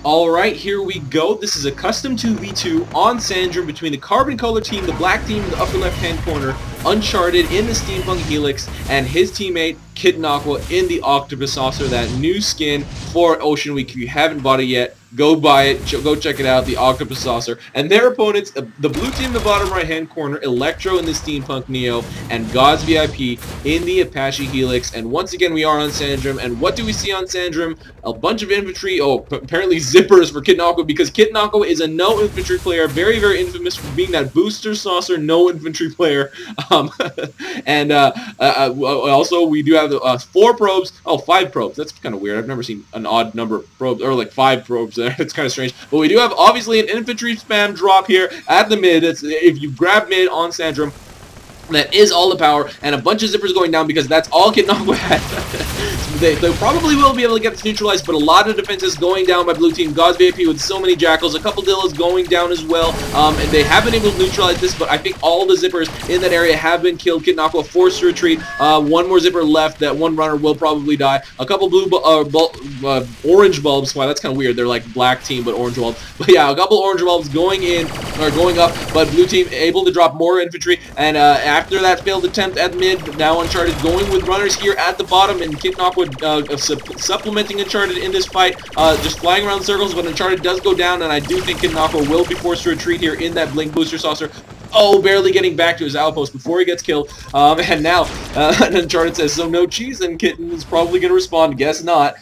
Alright, here we go. This is a custom 2v2 on Sandrim between the Carbon Color team, the Black team in the upper left-hand corner, Uncharted in the Steampunk Helix, and his teammate, KittenAqua in the Octopus Saucer, that new skin for Ocean Week. If you haven't bought it yet, go buy it, go check it out, the Octopus Saucer. And their opponents, the blue team in the bottom right-hand corner, El3ctr0 in the Steampunk Neo, and godsVIP in the Apache Helix. And once again, we are on Sandrim. And what do we see on Sandrim? A bunch of infantry. Oh, apparently zippers for KittenAqua, because KittenAqua is a no infantry player, very, very infamous for being that booster saucer no infantry player. Also, we do have 4 probes. Oh, 5 probes. That's kind of weird. I've never seen an odd number of probes, or like 5 probes there. It's kind of strange. But we do have, obviously, an infantry spam drop here at the mid. If you grab mid on Sandrim, that is all the power, and a bunch of zippers going down because that's all KittenAqua has. They probably will be able to get this neutralized, but a lot of defenses going down by blue team. godsVIP with so many jackals, a couple dillos going down as well, and they have been able to neutralize this, but I think all the zippers in that area have been killed. KittenAqua forced to retreat. One more zipper left. That one runner will probably die. A couple blue orange bulbs. Wow, that's kind of weird. They're like black team, but orange bulbs. But yeah, a couple orange bulbs going in, or going up, but blue team able to drop more infantry, and after that failed attempt at mid, now Uncharted going with runners here at the bottom, and KittenAqua supplementing Uncharted in this fight, just flying around circles, but Uncharted does go down, and I do think KittenAqua will be forced to retreat here in that Blink Booster Saucer. Oh, barely getting back to his outpost before he gets killed. And now, Uncharted says, so no cheese, and Kitten is probably going to respond, guess not.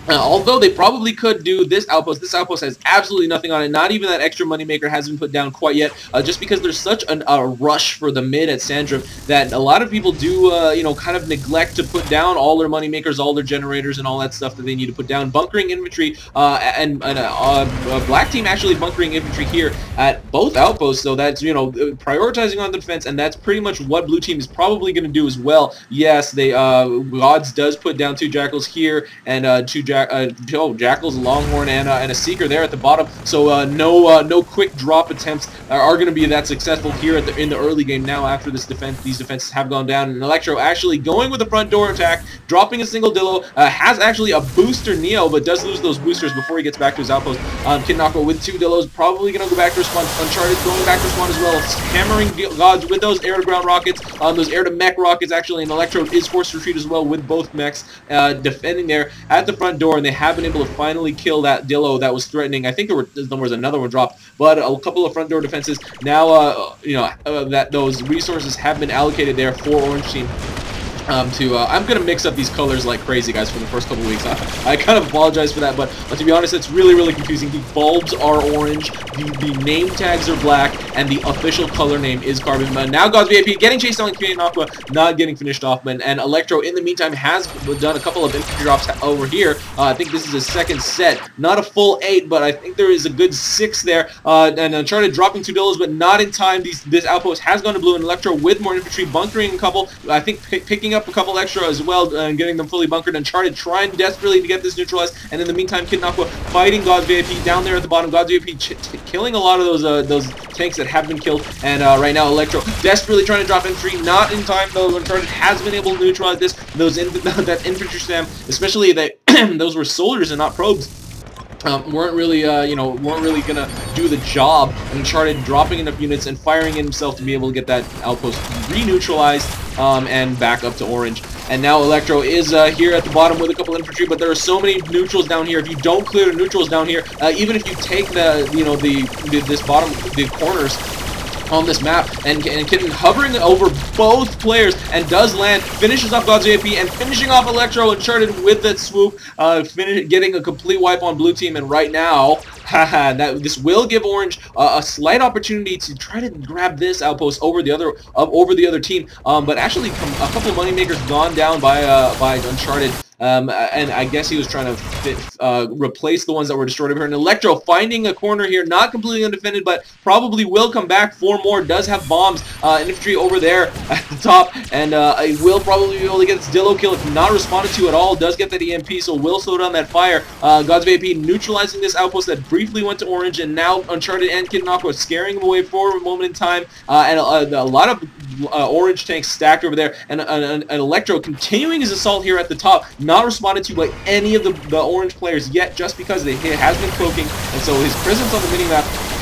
Although they probably could do this outpost has absolutely nothing on it. Not even that extra moneymaker has been put down quite yet, just because there's such a rush for the mid at Sandrim that a lot of people do, kind of neglect to put down all their moneymakers, all their generators, and all that stuff that they need to put down. Bunkering infantry, and black team actually bunkering infantry here at both outposts, so that's, prioritizing on the defense, and that's pretty much what blue team is probably going to do as well. Yes, they, Gods does put down 2 jackals here, and 2 jackals, a longhorn, and a seeker there at the bottom. So no quick drop attempts are going to be that successful here in the early game. Now after these defenses have gone down, and El3ctr0 actually going with the front door attack, dropping a single dillo, has actually a booster Neo, but does lose those boosters before he gets back to his outpost. KittenAqua with 2 dillos, probably going to go back to respond. Uncharted going back to respond as well, hammering Gods with those air-to-ground rockets, those air-to-mech rockets actually, and El3ctr0 is forced to retreat as well with both mechs defending there at the front door, and they have been able to finally kill that dillo that was threatening. I think there was another one dropped, but a couple of front door defenses. Now, that those resources have been allocated there for Orange Team. I'm going to mix up these colors like crazy, guys, for the first couple weeks. I kind of apologize for that, but to be honest, it's really, really confusing. The bulbs are orange, the name tags are black, and the official color name is Carbon. But now godsVIP getting chased down KNOMO, not getting finished off, and El3ctr0 in the meantime has done a couple of infantry drops over here. I think this is his second set. Not a full 8, but I think there is a good 6 there. And Uncharted dropping 2 dillos, but not in time. This outpost has gone to blue, and El3ctr0 with more infantry, bunkering a couple, I think picking up a couple extra as well, and getting them fully bunkered. Uncharted trying desperately to get this neutralized, and in the meantime, KittenAqua fighting godsVIP down there at the bottom. godsVIP killing a lot of those tanks that have been killed, and right now El3ctr0 desperately trying to drop infantry, not in time though. Uncharted has been able to neutralize this. That infantry spam, especially that those were soldiers and not probes. Weren't really gonna do the job. Uncharted dropping enough units and firing in himself to be able to get that outpost re-neutralized, and back up to orange. And now El3ctr0 is here at the bottom with a couple infantry, but there are so many neutrals down here. If you don't clear the neutrals down here, even if you take the corners on this map, and Kitten hovering over both players and does land, finishes off godsVIP and finishing off El3ctr0. Uncharted with that swoop, getting a complete wipe on blue team, and right now, this will give Orange a slight opportunity to try to grab this outpost over the other team, but actually a couple of moneymakers gone down by Uncharted. And I guess he was trying to replace the ones that were destroyed over here. And El3ctr0 finding a corner here, not completely undefended, but probably will come back for more. Does have bombs, infantry over there at the top, and will probably be able to get its dillo kill if not responded to at all. Does get that EMP, so will slow down that fire. godsVIP neutralizing this outpost that briefly went to orange, and now Uncharted and KittenAqua scaring him away for a moment in time. And a lot of orange tanks stacked over there, and an Electro continuing his assault here at the top, not responded to by any of the orange players yet, just because he has been cloaking, and so his presence on the minimap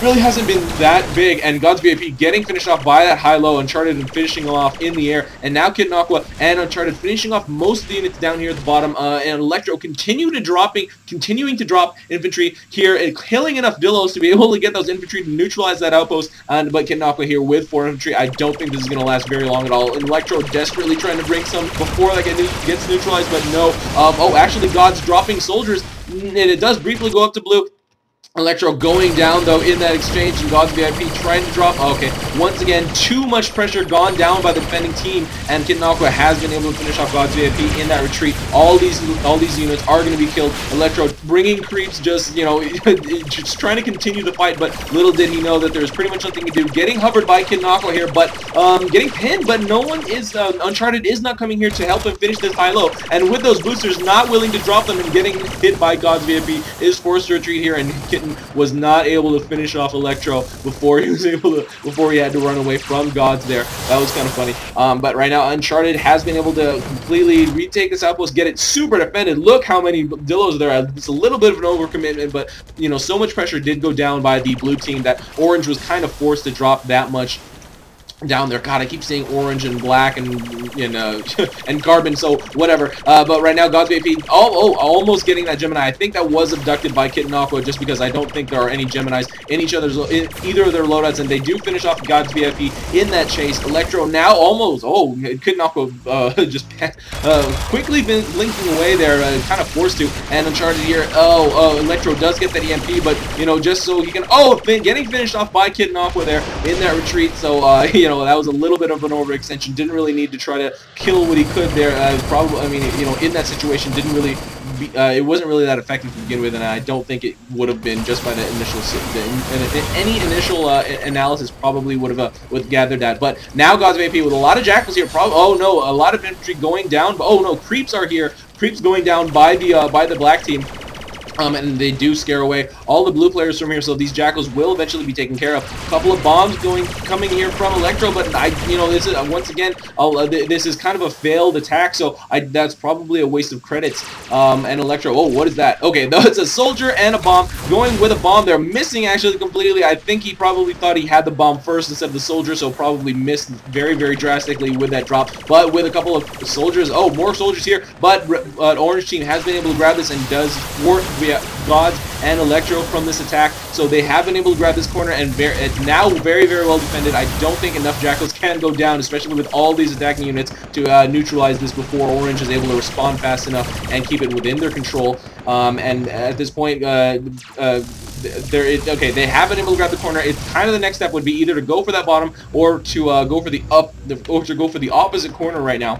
really hasn't been that big, and godsVIP getting finished off by that high-low, Uncharted and finishing him off in the air, and now KittenAqua and Uncharted finishing off most of the units down here at the bottom, and Electro continuing to drop infantry here, and killing enough Dillos to be able to get those infantry to neutralize that outpost, but KittenAqua here with 4 infantry. I don't think this is going to last very long at all. Electro desperately trying to bring some before that gets neutralized, but no. Oh, actually, God's dropping soldiers, and it does briefly go up to blue. Electro going down, though, in that exchange, and godsVIP trying to drop. Okay, once again, too much pressure gone down by the defending team, and KittenAqua has been able to finish off godsVIP in that retreat. All these units are going to be killed. Electro bringing creeps, just, you know, just trying to continue the fight, but little did he know that there's pretty much nothing to do. Getting hovered by KittenAqua here, but getting pinned, but no one is, Uncharted is not coming here to help him finish this high-low, and with those boosters not willing to drop them and getting hit by godsVIP, is forced to retreat here, and Kitten was not able to finish off Electro before he had to run away from Gods there. That was kind of funny. But right now, Uncharted has been able to completely retake this outpost, get it super defended. Look how many Dillos there are. It's a little bit of an overcommitment, but, you know, so much pressure did go down by the blue team that Orange was kind of forced to drop that much down there. God, I keep saying orange and black and and carbon, so whatever. But right now, godsVIP, almost getting that Gemini. I think that was abducted by KittenAqua, just because I don't think there are any Geminis in either of their loadouts, and they do finish off godsVIP in that chase. Electro now almost, KittenAqua just quickly blinking away there, kind of forced to, and Uncharted here, Electro does get that EMP, but, you know, just so he can, getting finished off by KittenAqua there in that retreat, so, you know, that was a little bit of an overextension. Didn't really need to try to kill what he could there. Probably, I mean, you know, in that situation, didn't really be, it wasn't really that effective to begin with, and I don't think it would have been just by the initial, any initial analysis probably would have gathered that. But now godsVIP with a lot of Jackals here. A lot of infantry going down. Oh no, creeps are here. Creeps going down by the black team. And they do scare away all the blue players from here, so these Jackals will eventually be taken care of. A couple of bombs coming here from Electro, but this is once again, this is kind of a failed attack, so that's probably a waste of credits. And Electro, what is that? Okay, no, it's a soldier and a bomb. Going with a bomb, they're missing actually completely. I think he probably thought he had the bomb first instead of the soldier, so probably missed very, very drastically with that drop. But with a couple of soldiers, more soldiers here, but Orange team has been able to grab this and does thwart Gods and Electro from this attack, so they have been able to grab this corner, and it's now very, very well defended. I don't think enough Jackals can go down, especially with all these attacking units, to neutralize this before Orange is able to respond fast enough and keep it within their control. And at this point, they have been able to grab the corner. It's kind of the next step would be either to go for that bottom or to go for the opposite corner right now.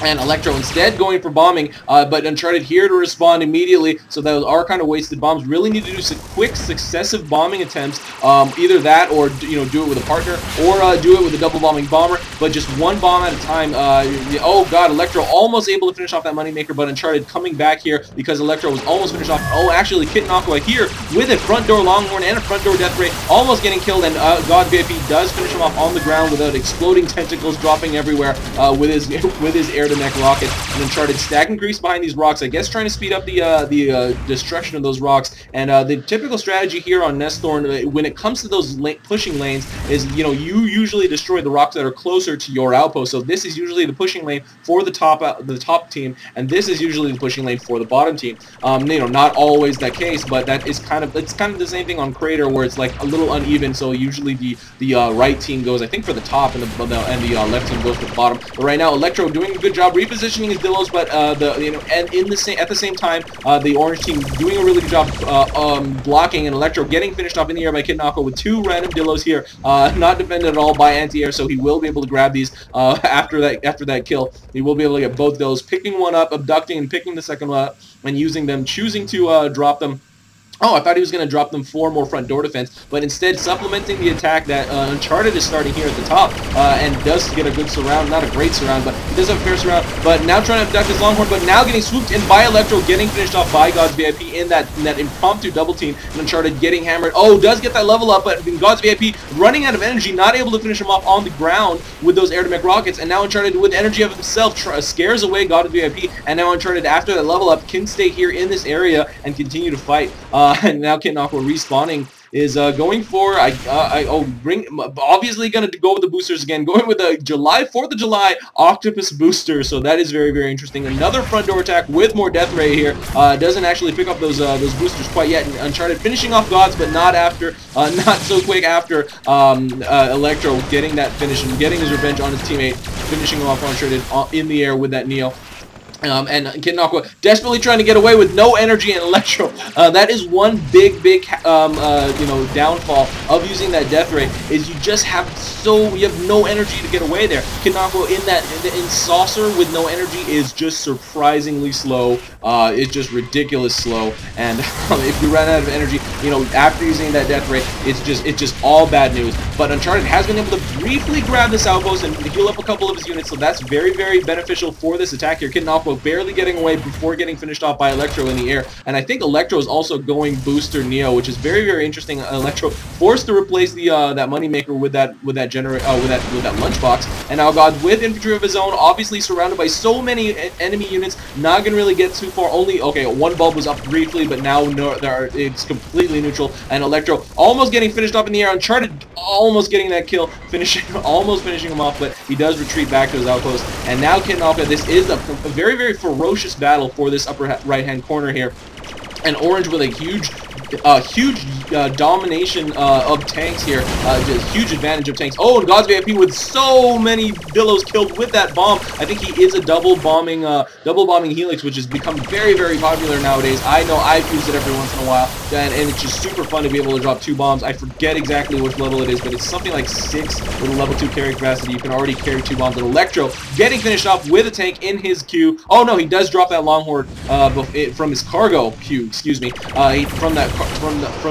And Electro instead going for bombing, but Uncharted here to respond immediately, so those are kind of wasted bombs. Really need to do some quick successive bombing attempts, either that or do it with a partner, or do it with a double bombing bomber, but just one bomb at a time. Oh god, Electro almost able to finish off that moneymaker, but Uncharted coming back here because Electro was almost finished off. Actually KittenAqua here with a front door Longhorn and a front door Death Ray, almost getting killed, and godsVIP does finish him off on the ground without exploding tentacles dropping everywhere with his air to mech rocket. And Uncharted stacking creeps behind these rocks, I guess trying to speed up the destruction of those rocks. And the typical strategy here on Nesthorn when it comes to those pushing lanes is, you usually destroy the rocks that are closer to your outpost. So this is usually the pushing lane for the top team, and this is usually the pushing lane for the bottom team. Not always that case, but that is kind of the same thing on Crater, where it's like a little uneven. So usually the right team goes, I think, for the top, and the left team goes for the bottom. But right now, Electro doing a good job repositioning his Dillos, but at the same time, the Orange team doing a really good job blocking, and Electro getting finished off in the air by KittenAqua with 2 random Dillos here, not defended at all by anti-air, so he will be able to grab these after that kill. He will be able to get both those, picking one up, abducting, and picking the second one up, and using them, choosing to drop them Oh, I thought he was going to drop them 4 more front door defense, but instead supplementing the attack that Uncharted is starting here at the top, and does get a good surround, not a great surround, but he does have a fair surround, but now trying to abduct his Longhorn, but now getting swooped in by Electro, getting finished off by godsVIP in that impromptu double team, and Uncharted getting hammered. Oh, does get that level up, but godsVIP running out of energy, not able to finish him off on the ground with those AirMech rockets, and now Uncharted with energy of himself scares away godsVIP, and now Uncharted after that level up can stay here in this area and continue to fight. And now KittenAqua respawning is going for obviously going to go with the boosters again, going with the 4th of July octopus booster. So that is very, very interesting. Another front door attack with more death ray here. Doesn't actually pick up those boosters quite yet. And Uncharted finishing off gods, but not after, not so quick after Electro getting that finish and getting his revenge on his teammate, finishing him off Uncharted in the air with that Neo. And KittenAqua desperately trying to get away with no energy and Electro. That is one big downfall of using that death ray, is you just have no energy to get away there. KittenAqua in Saucer with no energy is just surprisingly slow. It's just ridiculous slow, and if you run out of energy, after using that death ray, it's just all bad news. But Uncharted has been able to briefly grab this outpost and heal up a couple of his units, so that's very, very beneficial for this attack here. KittenAqua barely getting away before getting finished off by Electro in the air, and I think Electro is also going booster Neo, which is very, very interesting. Electro forced to replace the that moneymaker with that lunchbox, and now God with infantry of his own, obviously surrounded by so many enemy units, not gonna really get too far. Only one bulb was up briefly, but now it's completely neutral, and Electro almost getting finished off in the air. Uncharted almost getting that kill, almost finishing him off, but he does retreat back to his outpost. And now KittenAqua, this is a very, very ferocious battle for this upper right-hand corner here. And Orange with a huge domination of tanks here, just huge advantage of tanks. Oh, and godsVIP with so many Dillos killed with that bomb. I think he is a double bombing Helix, which has become very, very popular nowadays. I know I've used it every once in a while, and it's just super fun to be able to drop 2 bombs. I forget exactly which level it is, but it's something like 6 with a level 2 carry capacity. You can already carry 2 bombs. And Electro getting finished off with a tank in his queue. Oh no, he does drop that Longhorn from his cargo queue. Excuse me, from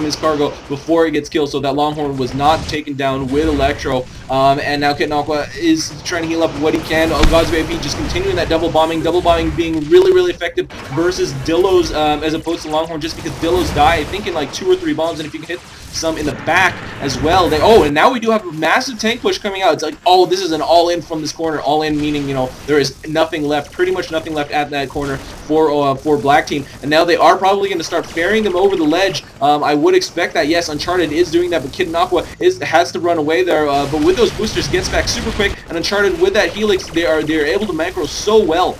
his cargo before he gets killed, so that Longhorn was not taken down with Electro. And now KittenAqua is trying to heal up what he can. godsVIP just continuing that double bombing being really, really effective versus Dillos as opposed to Longhorn, just because Dillos die, I think, in like 2 or 3 bombs, and if you can hit some in the back as well. And now we do have a massive tank push coming out. It's like, oh, this is an all-in from this corner. All-in meaning, there is nothing left, pretty much nothing left at that corner for Black Team. And now they are probably going to start ferrying them over the ledge. I would expect that. Yes, Uncharted is doing that, but KittenAqua has to run away there. But with those boosters, gets back super quick, and Uncharted with that Helix, they're able to macro so well.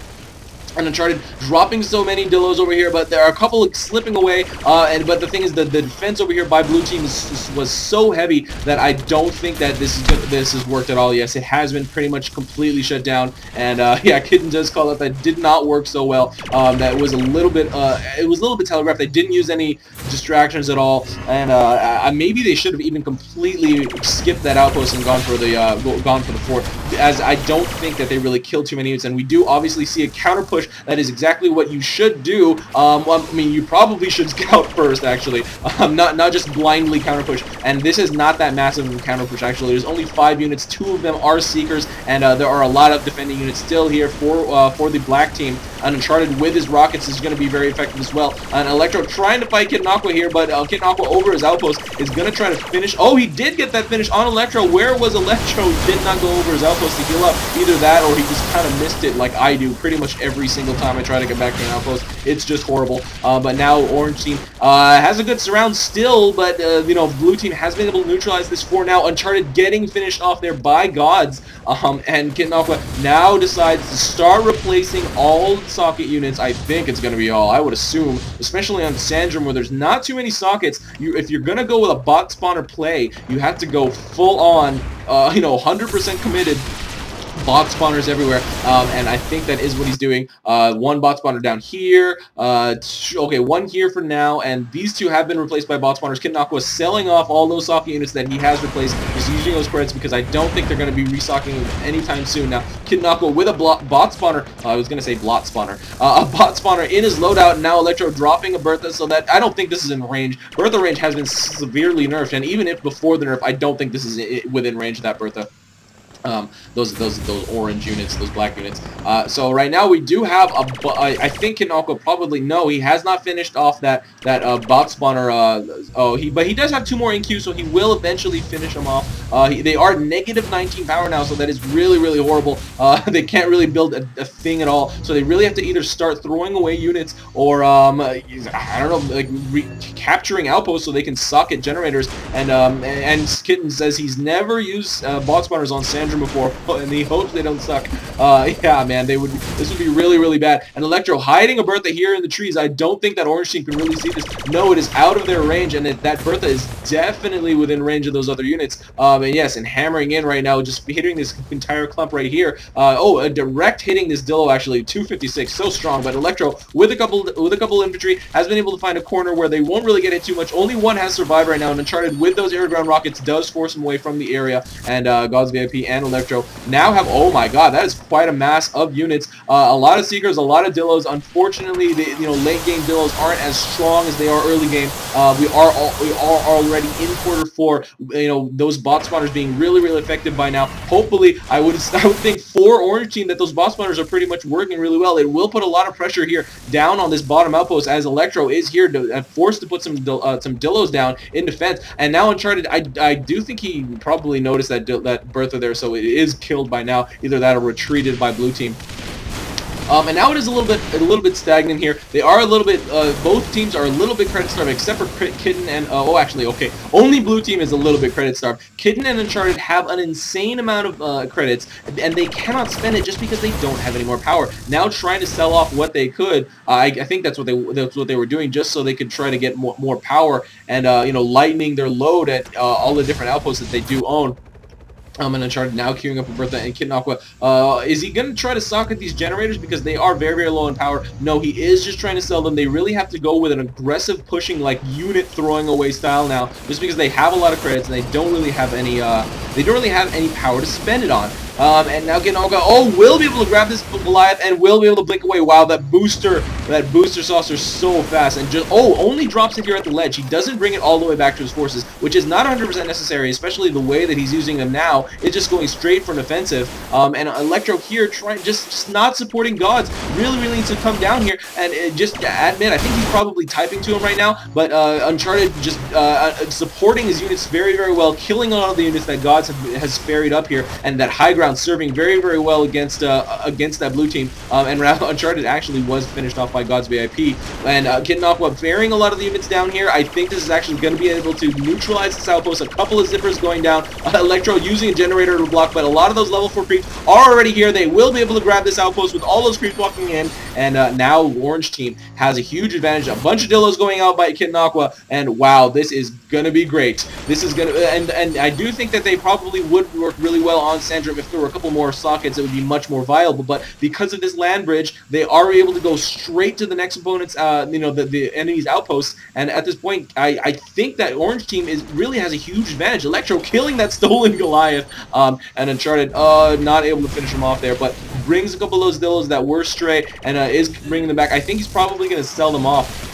And Uncharted dropping so many Dillos over here, but there are a couple slipping away. But the thing is, the defense over here by Blue Team was so heavy that I don't think that this has worked at all. Yes, it has been pretty much completely shut down. And yeah, Kitten does call out that did not work so well. That was a little bit telegraphed. They didn't use any distractions at all, and maybe they should have even completely skipped that outpost and gone for the fort, as I don't think that they really killed too many units. And we do obviously see a counter push. That is exactly what you should do. I mean, you probably should scout first, actually, not just blindly counter push. And this is not that massive of a counter push, actually. There's only 5 units. 2 of them are Seekers, and there are a lot of defending units still here for the Black Team. And Uncharted with his rockets is going to be very effective as well. And Electro trying to fight KittenAqua here, but KittenAqua over his outpost is going to try to finish. Oh, he did get that finish on Electro. Where was Electro? He did not go over his outpost to heal up. Either that, or he just kind of missed it like I do pretty much every single time I try to get back to an outpost. It's just horrible. But now Orange Team has a good surround still, but Blue Team has been able to neutralize this for now. Uncharted getting finished off there by gods, and KittenAqua now decides to start replacing all socket units. I think it's going to be all, I would assume, especially on Sandrim, where there's not too many sockets. If you're going to go with a bot spawner play, you have to go full on, 100% committed bot spawners everywhere, and I think that is what he's doing. One bot spawner down here, okay, one here for now, and these two have been replaced by bot spawners. KittenAqua selling off all those socket units that he has replaced, just using those credits because I don't think they're going to be restocking anytime soon. Now, KittenAqua with a bot spawner, I was going to say blot spawner, a bot spawner in his loadout, and now Electro dropping a Bertha, so that I don't think this is in range. Bertha range has been severely nerfed, and even if before the nerf, I don't think this is within range of that Bertha. Those orange units, those black units. So right now we do have I think KittenAqua probably he has not finished off that bot spawner. But he does have 2 more in queue, so he will eventually finish them off. They are negative 19 power now, so that is really, really horrible. They can't really build a thing at all, so they really have to either start throwing away units or I don't know, like capturing outposts so they can suck at generators. And Kitten says he's never used bot spawners on Sandrim before, and he hopes they don't suck. Yeah, man, this would be really, really bad. And Electro hiding a Bertha here in the trees. I don't think that orange team can really see this. No, it is out of their range, and that Bertha is definitely within range of those other units. And yes, and hammering in right now, just hitting this entire clump right here. A direct hitting this Dillo, actually, 256, so strong. But Electro with a couple infantry has been able to find a corner where they won't really get hit too much. Only one has survived right now, and Uncharted with those air ground rockets does force him away from the area. And godsVIP and Electro now have, oh my god, that is quite a mass of units. A lot of Seekers, a lot of Dillos. Unfortunately, the late game Dillos aren't as strong as they are early game. We are already in quarter 4. Those bot spawners being really, really effective by now. Hopefully, I would think for Orange Team that those bot spawners are pretty much working really well. It will put a lot of pressure here down on this bottom outpost as Electro is here to forced to put some Dillos down in defense. And now Uncharted, I do think he probably noticed that Bertha there, so it is killed by now. Either that or retreated by blue team. And now it is a little bit stagnant here. They are a little bit, both teams are a little bit credit starved, except for Kitten and, only blue team is a little bit credit starved. Kitten and Uncharted have an insane amount of credits, and they cannot spend it just because they don't have any more power. Now trying to sell off what they could, I think that's what they were doing, just so they could try to get more power and, lightening their load at all the different outposts that they do own. And Uncharted now queuing up with Bertha and KittenAqua. Is he going to try to socket these generators because they are very, very low in power? No, he is just trying to sell them. They really have to go with an aggressive pushing, like unit throwing away style now, just because they have a lot of credits and they don't really have any power to spend it on. And now KittenAqua, will be able to grab this Goliath and will be able to blink away. Wow, that booster saucer so fast, and just only drops it here at the ledge. He doesn't bring it all the way back to his forces, which is not 100% necessary, especially the way that he's using them now. It's just going straight for an offensive. And Electro here trying just not supporting Gods. Really needs to come down here and just admit. I think he's probably typing to him right now, but Uncharted just supporting his units very, very well, killing a lot of the units that Gods has ferried up here, and that high ground serving very, very well against that blue team. And Uncharted actually was finished off by godsVIP. And KittenAqua bearing a lot of the units down here. I think this is actually going to be able to neutralize this outpost. A couple of zippers going down. Electro using a generator to block, but a lot of those level 4 creeps are already here. They will be able to grab this outpost with all those creeps walking in. And now Orange Team has a huge advantage. A bunch of Dillos going out by KittenAqua. And wow, this is going to be great. This is going to, and I do think that they probably would work really well on Sandrim if there were a couple more sockets. It would be much more viable, but because of this land bridge, they are able to go straight to the next opponent's, the enemy's outpost. And at this point, I think that Orange Team really has a huge advantage. Electro killing that stolen Goliath, and Uncharted not able to finish him off there, but brings a couple of those Dillos that were stray and is bringing them back. I think he's probably going to sell them off.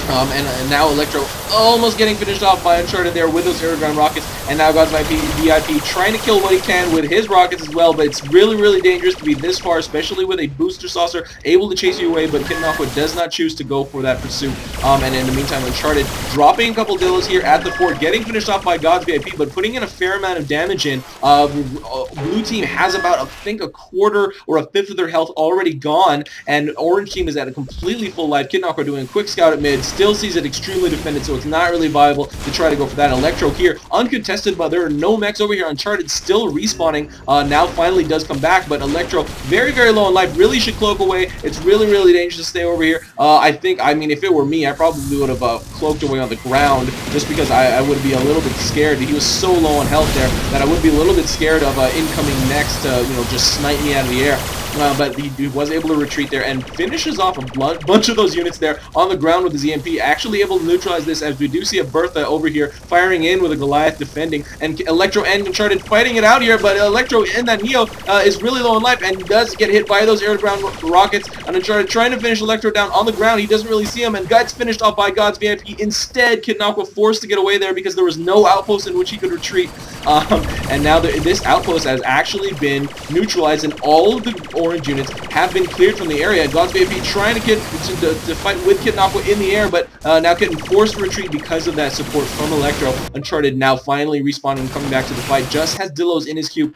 And now Electro almost getting finished off by Uncharted there with those air-ground rockets, and now godsVIP trying to kill what he can with his rockets as well, but it's really, really dangerous to be this far, especially with a booster saucer able to chase you away, but KittenAqua does not choose to go for that pursuit. And in the meantime, Uncharted dropping a couple Dillos here at the fort, getting finished off by godsVIP, but putting in a fair amount of damage in. Blue Team has about, I think, a quarter or a fifth of their health already gone, and Orange Team is at a completely full life. KittenAqua doing a quick scout at mid, still sees it extremely defended, so it's not really viable to try to go for that. Electro here, uncontested contested, but there are no mechs over here. Uncharted still respawning. Now finally does come back, but Electro very, very low on life. Really should cloak away. It's really, really dangerous to stay over here. I mean, if it were me, I probably would have cloaked away on the ground, just because I would be a little bit scared. He was so low on health there that I would be a little bit scared of incoming next to, you know, just snipe me out of the air. But he was able to retreat there and finishes off a bunch of those units there on the ground with his EMP. Actually able to neutralize this, as we do see a Bertha over here firing in with a Goliath defending, and Electro and Uncharted fighting it out here, but Electro in that Neo is really low on life and does get hit by those air-to-ground rockets, and Uncharted trying to finish Electro down on the ground. He doesn't really see him, and gets finished off by godsVIP. Instead, KittenAqua forced to get away there because there was no outpost in which he could retreat, and now this outpost has actually been neutralized, and all of the orange units have been cleared from the area. godsVIP trying to get to fight with KittenAqua in the air, but now getting forced to retreat because of that support from Electro. Uncharted now finally respawning and coming back to the fight. Just has Dillos in his queue.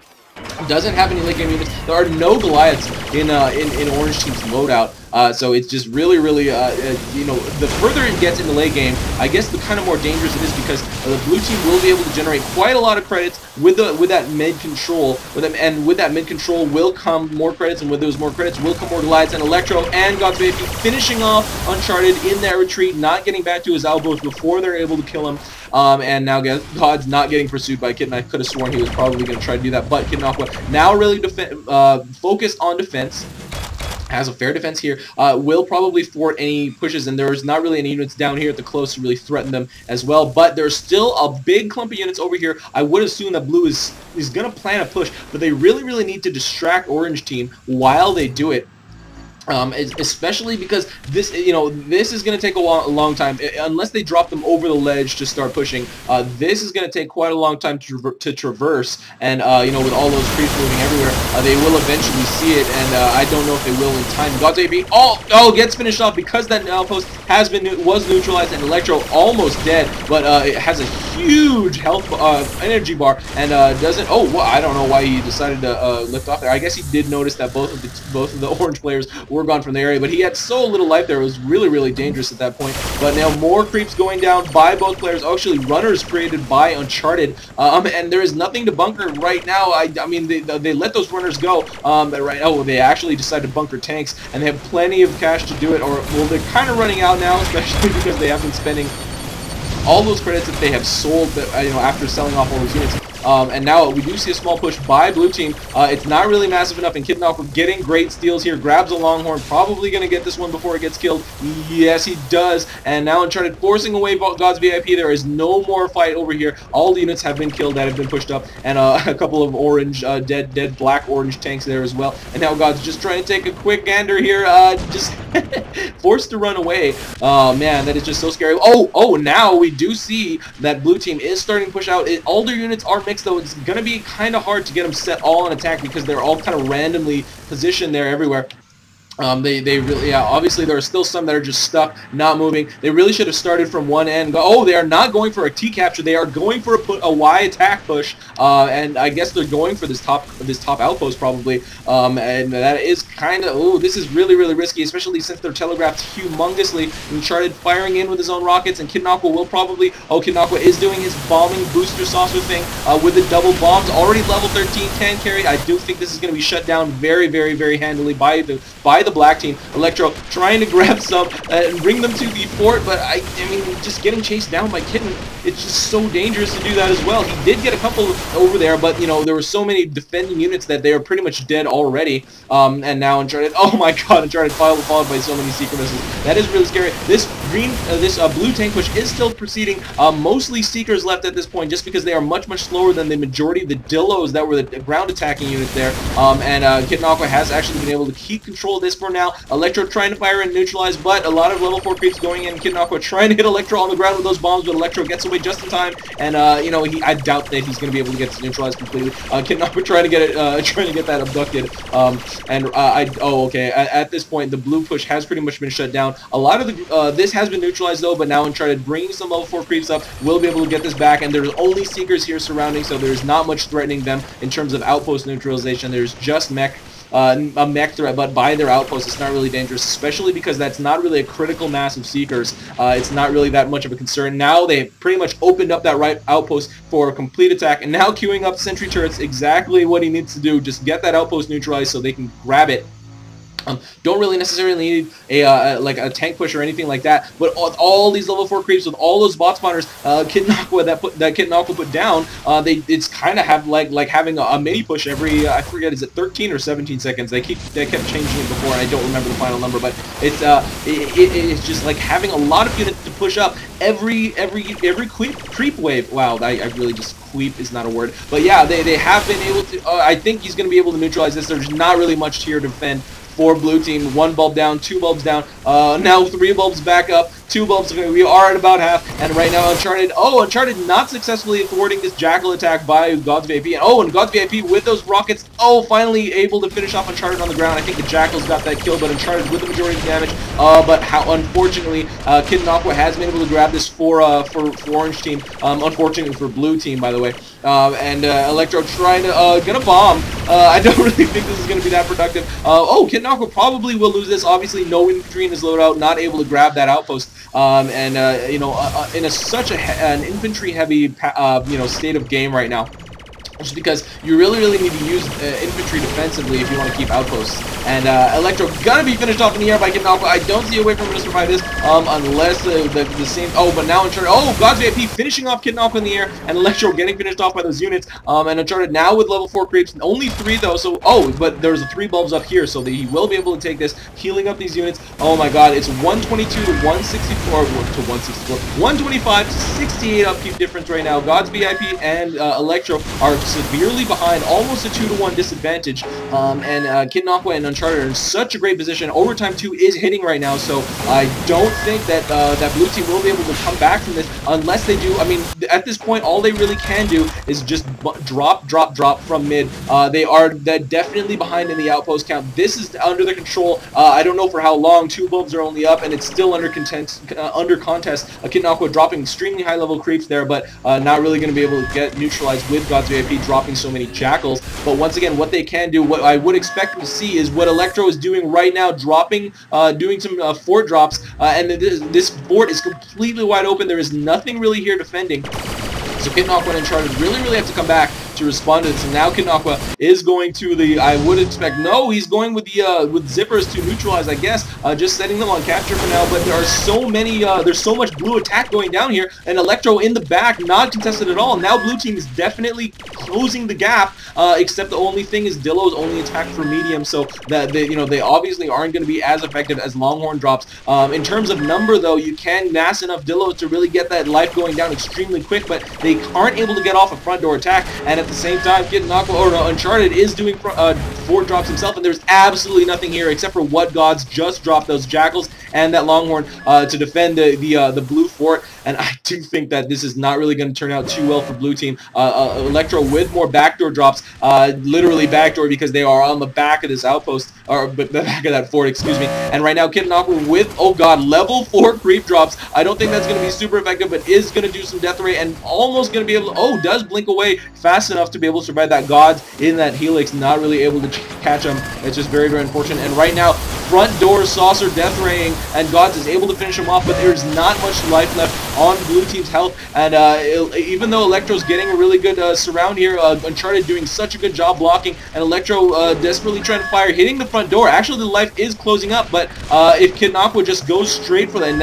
Doesn't have any late game units. There are no Goliaths in Orange Team's loadout. So it's just really, really, you know, the further it gets in the late game, I guess the kind of more dangerous it is, because the blue team will be able to generate quite a lot of credits with that mid control. And with that mid control will come more credits, and with those more credits will come more Goliaths, and Electro and godsVIP finishing off Uncharted in that retreat, not getting back to his elbows before they're able to kill him. And now God's not getting pursued by Kitten. I could have sworn he was probably going to try to do that, but KittenAqua now really focused on defense. Has a fair defense here, will probably thwart any pushes, and there's not really any units down here at the close to really threaten them as well, but there's still a big clump of units over here. I would assume that blue is going to plan a push, but they really, really need to distract Orange Team while they do it. Especially because this, you know, this is going to take a long time unless they drop them over the ledge to start pushing. This is going to take quite a long time to traverse, and you know, with all those creeps moving everywhere, they will eventually see it, and I don't know if they will in time. godsVIP, gets finished off because that outpost was neutralized, and Electro almost dead, but it has a huge health energy bar, and doesn't. Well, I don't know why he decided to lift off there. I guess he did notice that both of the orange players were gone from the area, but he had so little life there. It was really, really dangerous at that point. But now more creeps going down by both players. Actually, runners created by Uncharted, and there is nothing to bunker right now. I mean, they let those runners go. They actually decided to bunker tanks, and they have plenty of cash to do it. Or, well, they're kind of running out now, especially because they have been spending all those credits that they have sold, you know, after selling off all those units. And now we do see a small push by blue team. It's not really massive enough, and KittenAqua getting great steals here. Grabs a Longhorn, probably going to get this one before it gets killed. Yes, he does. And now Uncharted forcing away godsVIP. There is no more fight over here. All the units have been killed that have been pushed up, and a couple of orange, dead black-orange tanks there as well. And now God's just trying to take a quick gander here, just forced to run away. Man, that is just so scary. Now we do see that blue team is starting to push out. All their units are mixed, though. It's going to be kind of hard to get them set all on attack because they're all kind of randomly positioned there everywhere. They really, obviously there are still some that are just stuck, not moving. They really should have started from one end. They are not going for a T capture. They are going for a Y attack push, and I guess they're going for this top outpost probably. And that is kind of, this is really, really risky, especially since they're telegraphed humongously. Uncharted firing in with his own rockets, and KittenAqua will probably, KittenAqua is doing his bombing booster saucer thing with the double bombs. Already level 13, can carry. I do think this is going to be shut down very, very, very handily by the black team. Electro trying to grab some and bring them to the fort, but I mean, just getting chased down by Kitten, it's just so dangerous to do that as well. He did get a couple over there, but you know, there were so many defending units that they are pretty much dead already. And now Uncharted, oh my god, Uncharted followed by so many secret missiles. That is really scary. This blue tank push is still proceeding. Mostly Seekers left at this point, just because they are much, much slower than the majority of the Dillos that were the ground attacking units there. And KittenAqua has actually been able to keep control of this for now. Electro trying to fire and neutralize, but a lot of level 4 creeps going in. KittenAqua trying to hit Electro on the ground with those bombs, but Electro gets away just in time. And you know, I doubt that he's going to be able to get neutralized completely. KittenAqua trying to get that abducted. At this point, the blue push has pretty much been shut down. A lot of the this has been neutralized though, but now Uncharted bringing some level 4 creeps up will be able to get this back. And there's only Seekers here surrounding, so there's not much threatening them in terms of outpost neutralization. There's just mech. a mech threat, but by their outpost, it's not really dangerous, especially because that's not really a critical mass of Seekers. It's not really that much of a concern. Now they've pretty much opened up that right outpost for a complete attack, and now queuing up sentry turrets, exactly what he needs to do. Just get that outpost neutralized so they can grab it. Don't really necessarily need a like a tank push or anything like that, but all these level 4 creeps with all those bot spawners, KittenAqua that KittenAqua put down, it's kind of have like having a mini push every I forget, is it 13 or 17 seconds? They kept changing it before, and I don't remember the final number, but it's just like having a lot of units to push up every creep wave. Wow, I really just creep is not a word, but yeah, they have been able to. I think he's going to be able to neutralize this. There's not really much here to defend for blue team. 1 bulb down, 2 bulbs down, now 3 bulbs back up, 2 bulbs, we are at about half, and right now Uncharted not successfully thwarting this Jackal attack by godsVIP, and godsVIP with those rockets, finally able to finish off Uncharted on the ground. I think the Jackal's got that kill, but Uncharted with the majority of the damage, but unfortunately, KittenAqua has been able to grab this for orange team, unfortunately for blue team, by the way, and El3ctr0 trying to, gonna bomb. I don't really think this is gonna be that productive. KittenAqua probably will lose this, obviously no infantry in his loadout, not able to grab that outpost. In such an infantry-heavy, state of game right now, just because you really need to use infantry defensively if you want to keep outposts. And El3ctr0 gonna be finished off in the air by KittenAqua. I don't see a way for him to survive this, unless the same. But now Uncharted. godsVIP finishing off KittenAqua in the air, and El3ctr0 getting finished off by those units. And Uncharted now with level 4 creeps, only 3 though. So but there's 3 bulbs up here, so that he will be able to take this, healing up these units. Oh my God, it's 122 to 164 to 164, 125 to 68 upkeep difference right now. godsVIP and El3ctr0 are severely behind, almost a 2-to-1 disadvantage, and KittenAqua and Uncharted are in such a great position. Overtime 2 is hitting right now, so I don't think that that blue team will be able to come back from this unless they do. I mean, at this point, all they really can do is just drop from mid. They are definitely behind in the outpost count. This is under their control. I don't know for how long. 2 bulbs are only up, and it's still under contest. KittenAqua dropping extremely high level creeps there, but not really going to be able to get neutralized with godsVIP dropping so many Jackals. But once again, what they can do, what I would expect to see, is what El3ctr0 is doing right now, dropping, doing some fort drops, and this fort is completely wide open. There is nothing really here defending. So KittenAqua and Uncharted really have to come back to respond to this. And now KittenAqua is going to the, I would expect, no, he's going with the with zippers to neutralize, I guess, just setting them on capture for now. But there are so many, there's so much blue attack going down here, and El3ctr0 in the back, not contested at all. Now blue team is definitely closing the gap, except the only thing is Dillo's only attack for medium, so that they obviously aren't going to be as effective as Longhorn drops. In terms of number though, you can mass enough Dillos to really get that life going down extremely quick, but they aren't able to get off a front door attack. And at the same time, KittenAqua or Uncharted is doing fort drops himself, and there's absolutely nothing here except for what gods just dropped, those Jackals and that Longhorn to defend the blue fort. And I do think that this is not really going to turn out too well for blue team. El3ctr0 with more backdoor drops, literally backdoor, because they are on the back of this outpost, or the back of that fort, excuse me. And right now KittenAqua with, oh god, level 4 creep drops. I don't think that's going to be super effective, but is going to do some death ray, and almost going to be able to, does blink away fast enough to be able to survive that. Gods in that helix, not really able to catch him. It's just very unfortunate. And right now, front door saucer death raying, and Gods is able to finish him off, but there's not much life left on blue team's health. And even though El3ctr0's getting a really good surround here, Uncharted doing such a good job blocking, and El3ctr0 desperately trying to fire, hitting the front door. Actually, the life is closing up, but if KittenAqua just goes straight for that, and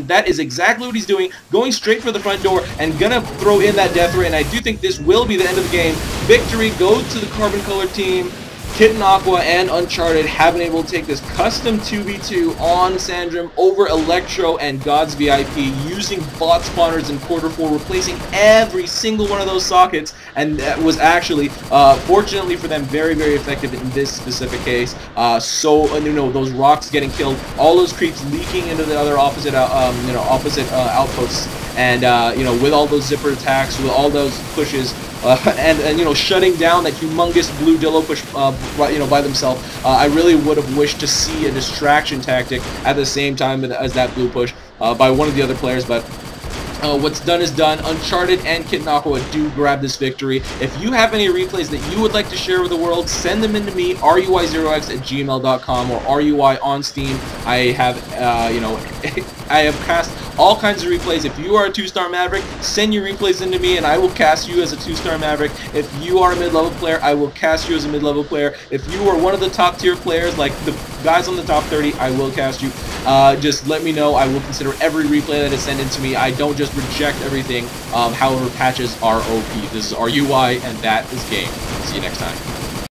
that is exactly what he's doing, going straight for the front door and gonna throw in that death ray. And I do think this will be the end of the game. Victory goes to the carbon color team. KittenAqua and Uncharted have been able to take this custom 2v2 on Sandrim over El3ctr0 and godsVIP using bot spawners in quarter 4, replacing every single one of those sockets, and that was actually, fortunately for them, very effective in this specific case. Those rocks getting killed, all those creeps leaking into the other opposite outposts, and with all those zipper attacks, with all those pushes, and shutting down that humongous blue Dillo push by themselves. I really would have wished to see a distraction tactic at the same time as that blue push by one of the other players, but What's done is done. Uncharted and KittenAqua do grab this victory. If you have any replays that you would like to share with the world, send them in to me, ruy0x@gmail.com or RUI on Steam. I have, I have cast all kinds of replays. If you are a 2-star Maverick, send your replays into me and I will cast you as a 2-star Maverick. If you are a mid-level player, I will cast you as a mid-level player. If you are one of the top tier players, like the guys on the top 30, I will cast you. Just let me know. I will consider every replay that is sent in to me. I don't just reject everything. However, patches are OP. This is RUI, and that is game. See you next time.